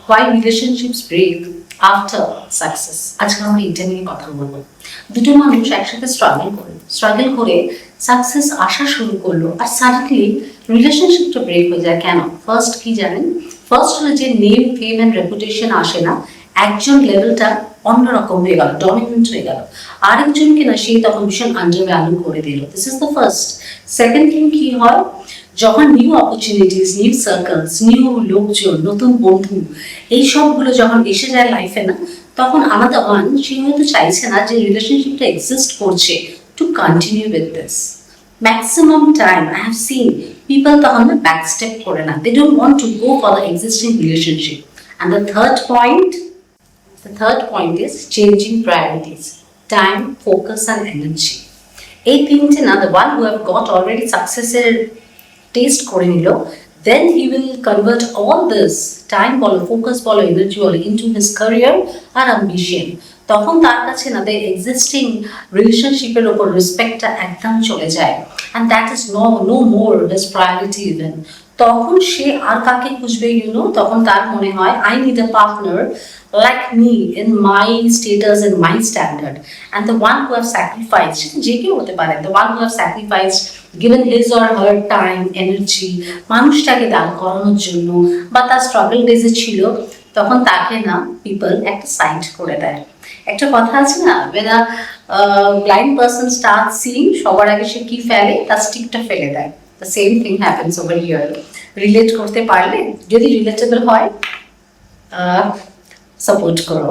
why relationships break after success. আজকে আমরা এটা নিয়ে কথা বলবো। দুটো মানুষ একসাথে স্ট্রাগল করে সাকসেস আসা শুরু করলো, আর সাডেনলি রিলেশনশিপটা ব্রেক হয়ে যায়। কেন? ফার্স্ট কি জানেন? ফার্স্ট হলো যে নেম, ফেম অ্যান্ড রেপুটেশন আসে না, একজন লেভেলটা অন্যরকম হয়ে গেল, ডমিনেন্ট হয়ে গেল, আরেকজনকে না সেই তখন ভীষণ আন্ডার ভ্যালু করে দিল। This is the first. Second thing কি হয়, যখন new opportunities, new circles, new লোকজন, নতুন বন্ধু, এই সবগুলো যখন এসে যায় লাইফে না, তখন আলাদা ওয়ান সে হয়তো চাইছে না যে রিলেশনশিপটা এক্সিস্ট করছে to continue with this. Maximum time I have seen people তখন না ব্যাক স্টেপ করে না, they don't want to go for the existing relationship. And the third point is changing priorities, time, focus and energy. এই তিনটে না, the one who have got already successের test করে নিল, then he will convert all this time বলো, focus বলো, energy বলো into his career আর ambition. তখন তার কাছে না the existing রিলেশনশিপের ওপর রেসপেক্টটা একদম চলে যায়, and that is no more his priority even. তখন সে আর কাকে খুঁজবে? তখন তার মনে হয় I need a partner like me in my status and my standard, and the one who have sacrificed, যে কেউ হতে পারে, the one who have sacrificed, given his or her time, energy মানুষটাকে দান করানোর জন্য, বা তার স্ট্রাগল ডেজে ছিল, তখন তাকে না পিপল একটা সাইড করে দেয়। একটা কথা আছে না, when a blind person starts seeing, সবার আগে সে কি ফেলে? তার স্টিকটা ফেলে দেয়। The same thing happens over here. Relate করতে পারলে, যদি রিলেটেবল হয়, সাপোর্ট করো।